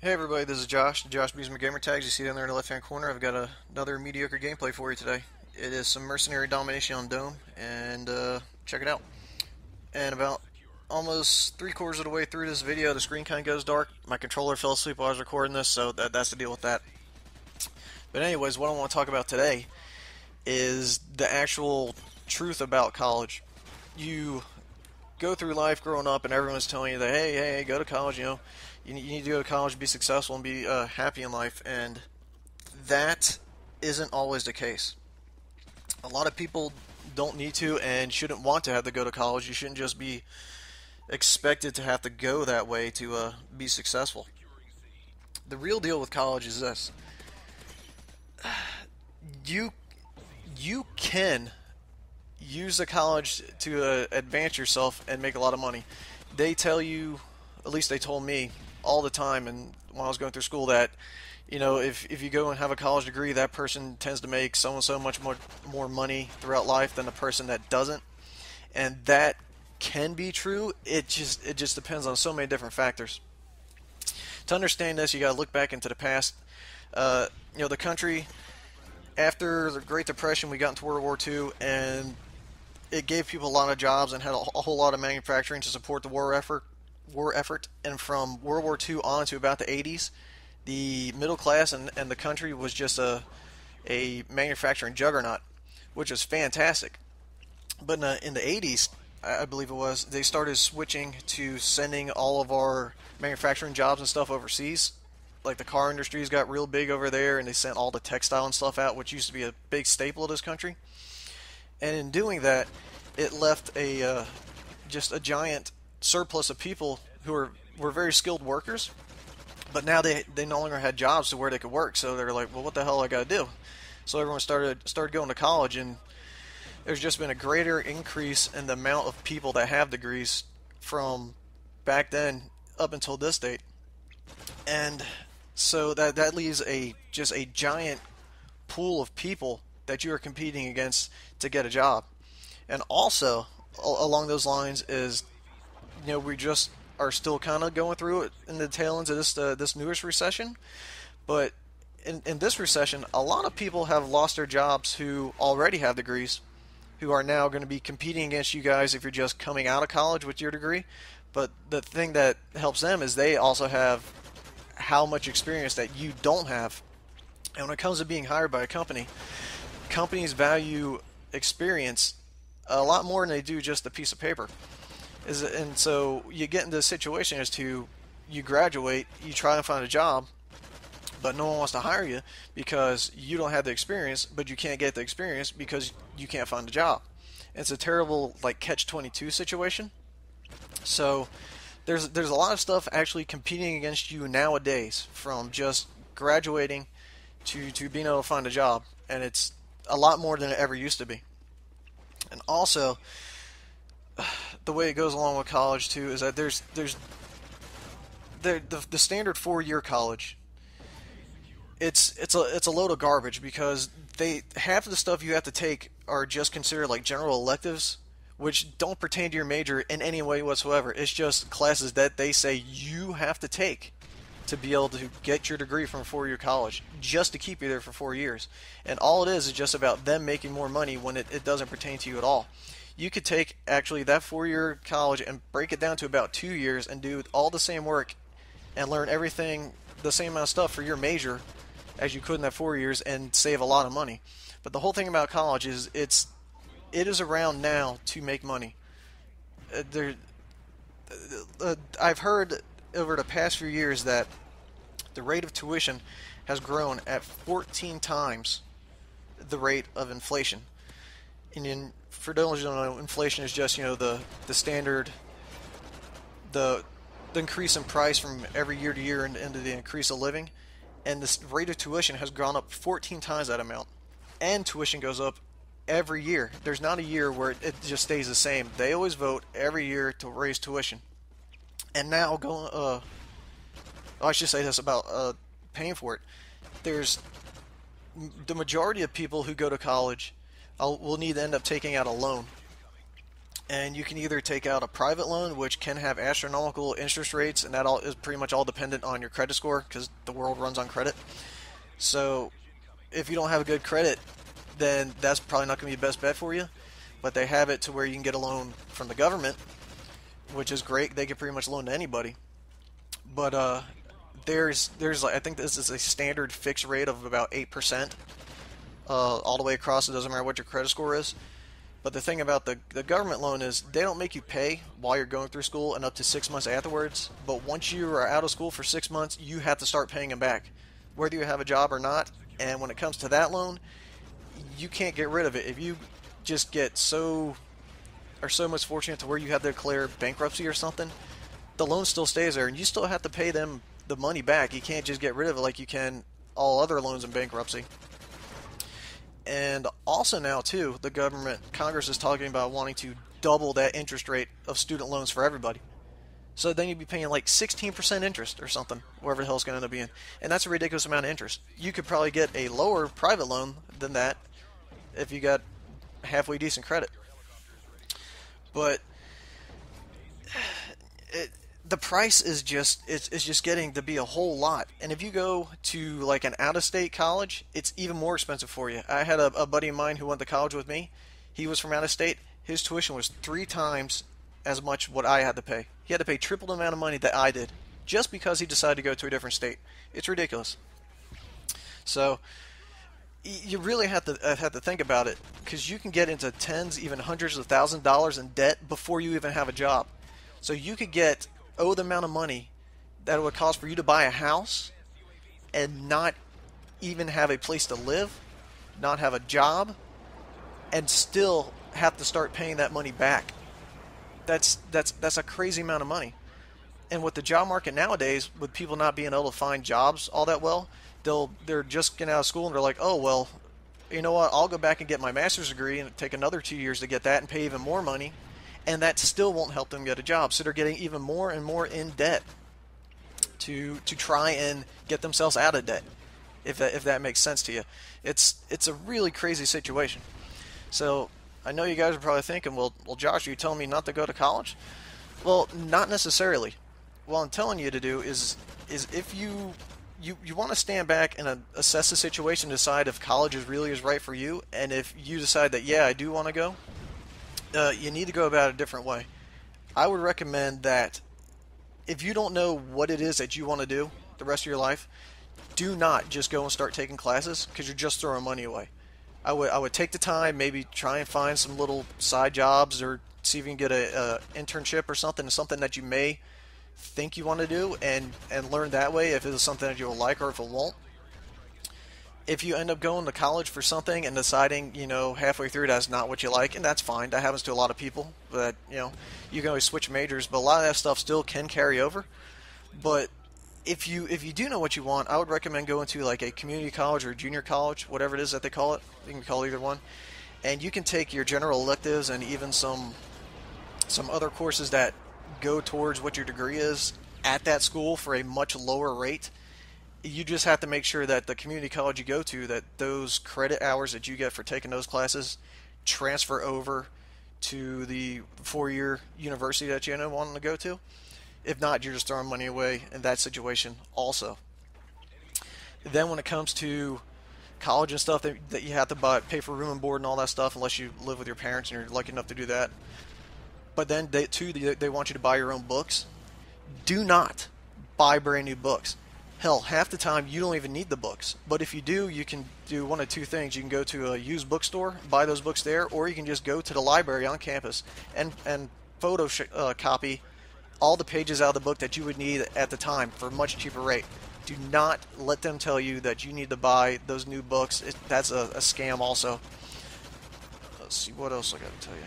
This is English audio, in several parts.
Hey everybody, this is Josh, Josh B's my gamer tags. You see down there in the left hand corner, I've got another mediocre gameplay for you today. It is some mercenary domination on Dome, and check it out. And about almost 3/4 of the way through this video, the screen kind of goes dark. My controller fell asleep while I was recording this, so that's the deal with that. But anyways, what I want to talk about today is the actual truth about college. You go through life growing up, and everyone's telling you that, hey, go to college, you need to go to college, be successful, and be happy in life, and that isn't always the case. A lot of people don't need to and shouldn't want to have to go to college. You shouldn't just be expected to have to go that way to be successful. The real deal with college is this: you can use the college to advance yourself and make a lot of money. They tell you, at least they told me all the time, and when I was going through school, that if you go and have a college degree, that person tends to make so and so much more money throughout life than the person that doesn't. And that can be true. It just depends on so many different factors. To understand this, you got to look back into the past. The country, after the Great Depression, we got into World War II, and it gave people a lot of jobs and had a whole lot of manufacturing to support the war effort. And from World War II on to about the 80s, the middle class and the country was just a manufacturing juggernaut, which was fantastic. But in the 80s, I believe it was, they started switching to sending all of our manufacturing jobs and stuff overseas. Like the car industries got real big over there, and they sent all the textile and stuff out, which used to be a big staple of this country. And in doing that, it left just a giant surplus of people who were very skilled workers, but now they no longer had jobs to where they could work. So they're like, well, what the hell I got to do? So everyone started going to college, and there's just been a greater increase in the amount of people that have degrees from back then up until this date. And so that leaves just a giant pool of people that you are competing against to get a job. And also along those lines is, we just are still kind of going through it in the tail ends of this newest recession. But in this recession, a lot of people have lost their jobs who already have degrees, who are now going to be competing against you guys if you're just coming out of college with your degree. But the thing that helps them is they also have how much experience that you don't have. And when it comes to being hired by a company, companies value experience a lot more than they do just a piece of paper. And so you get into a situation as to, you graduate, you try to find a job, but no one wants to hire you because you don't have the experience, but you can't get the experience because you can't find a job. It's a terrible catch-22 situation. So there's a lot of stuff actually competing against you nowadays, from just graduating to being able to find a job, and it's a lot more than it ever used to be. And also, the way it goes along with college too is that there's the standard 4-year college. It's a load of garbage, because half of the stuff you have to take are just considered like general electives, which don't pertain to your major in any way whatsoever. It's just classes that they say you have to take to be able to get your degree from a 4-year college, just to keep you there for 4 years. And all it is just about them making more money when it doesn't pertain to you at all. You could take actually that 4-year college and break it down to about 2 years and do all the same work and learn everything, the same amount of stuff for your major as you could in that 4 years, and save a lot of money. But the whole thing about college is it is around now to make money. I've heard over the past few years that the rate of tuition has grown at 14 times the rate of inflation. And for those who don't know, inflation is just the standard, the increase in price from every year to year into the increase of living. And the rate of tuition has gone up 14 times that amount. And tuition goes up every year. There's not a year where it just stays the same. They always vote every year to raise tuition. And now I should say this about paying for it. There's the majority of people who go to college will need to end up taking out a loan. And you can either take out a private loan, which can have astronomical interest rates, and that all is pretty much all dependent on your credit score because the world runs on credit. So if you don't have a good credit, then that's probably not going to be the best bet for you. But they have it to where you can get a loan from the government, which is great. They can pretty much loan to anybody. But there's like, I think this is a standard fixed rate of about 8% all the way across. It doesn't matter what your credit score is. But the thing about the government loan is they don't make you pay while you're going through school and up to 6 months afterwards. But once you are out of school for 6 months, you have to start paying them back, whether you have a job or not. And when it comes to that loan, you can't get rid of it. If you just get so much fortunate to where you have to declare bankruptcy or something, the loan still stays there, and you still have to pay them the money back. You can't just get rid of it like you can all other loans in bankruptcy. And also now, too, the government, Congress is talking about wanting to double that interest rate of student loans for everybody. So then you'd be paying like 16% interest or something, wherever the hell it's going to end up being. And that's a ridiculous amount of interest. You could probably get a lower private loan than that if you got halfway decent credit. But the price is just it's just getting to be a whole lot. And if you go to like an out-of-state college, it's even more expensive for you. I had a buddy of mine who went to college with me. He was from out of state. His tuition was 3 times as much what I had to pay. He had to pay triple the amount of money that I did just because he decided to go to a different state. It's ridiculous. So you really have to think about it, because you can get into tens, even hundreds of thousands of dollars in debt before you even have a job. So you could owe the amount of money that it would cost for you to buy a house and not even have a place to live, not have a job, and still have to start paying that money back. That's a crazy amount of money. And with the job market nowadays, with people not being able to find jobs all that well, they're just getting out of school and they're like, oh well, you know what? I'll go back and get my master's degree and take another 2 years to get that and pay even more money, and that still won't help them get a job. So they're getting even more and more in debt to try and get themselves out of debt. If that makes sense to you, it's a really crazy situation. So I know you guys are probably thinking, well, Josh, are you telling me not to go to college? Well, not necessarily. What I'm telling you to do is if you want to stand back and assess the situation, decide if college really is right for you, and if you decide that, yeah, I do want to go, you need to go about it a different way. I would recommend that if you don't know what it is that you want to do the rest of your life, do not just go and start taking classes, because you're just throwing money away. I would take the time, maybe try and find some little side jobs, or see if you can get a internship or something that you may think you want to do, and learn that way if it's something that you'll like or if it won't. If you end up going to college for something and deciding, halfway through that's not what you like, and that's fine. That happens to a lot of people. But you can always switch majors, but a lot of that stuff still can carry over. But if you do know what you want, I would recommend going to like a community college or junior college, whatever it is that they call it. You can call it either one, and you can take your general electives and even some other courses that go towards what your degree is at that school for a much lower rate. You just have to make sure that the community college you go to, that those credit hours that you get for taking those classes transfer over to the 4-year university that you end up wanting to go to. If not, you're just throwing money away in that situation also. Then when it comes to college and stuff, that you have to pay for room and board and all that stuff, unless you live with your parents and you're lucky enough to do that. But then they want you to buy your own books. Do not buy brand new books. Hell, half the time you don't even need the books. But if you do, you can do one of two things. You can go to a used bookstore, buy those books there, or you can just go to the library on campus and photocopy all the pages out of the book that you would need at the time for a much cheaper rate. Do not let them tell you that you need to buy those new books. That's a scam also. Let's see, what else I got to tell you.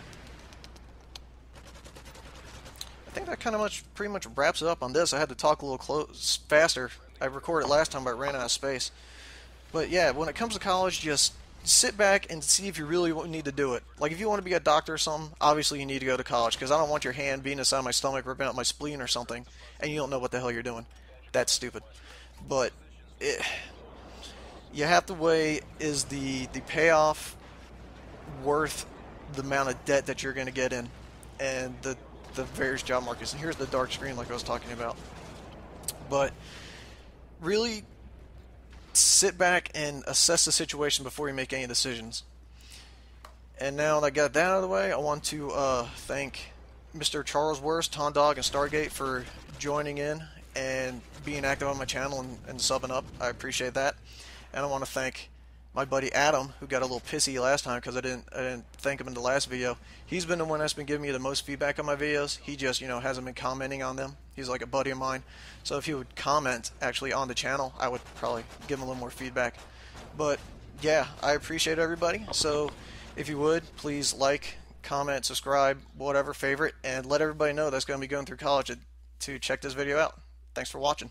I think that pretty much wraps it up on this. I had to talk a little faster. I recorded last time, but I ran out of space. But yeah, when it comes to college, just sit back and see if you really need to do it. Like if you want to be a doctor or something, obviously you need to go to college, because I don't want your hand being inside my stomach, ripping out my spleen or something, and you don't know what the hell you're doing. That's stupid. But you have to weigh, is the payoff worth the amount of debt that you're going to get in? and the various job markets. And here's the dark screen like I was talking about. But really sit back and assess the situation before you make any decisions. And now that I got that out of the way, I want to thank Mr. Charles Worst, Ton Dog, and Stargate for joining in and being active on my channel and subbing up. I appreciate that. And I want to thank my buddy Adam, who got a little pissy last time because I didn't thank him in the last video. He's been the one that's been giving me the most feedback on my videos. He just, hasn't been commenting on them. He's like a buddy of mine. So if he would comment actually on the channel, I would probably give him a little more feedback. But yeah, I appreciate everybody. So if you would, please like, comment, subscribe, whatever, favorite, and let everybody know that's going to be going through college to check this video out. Thanks for watching.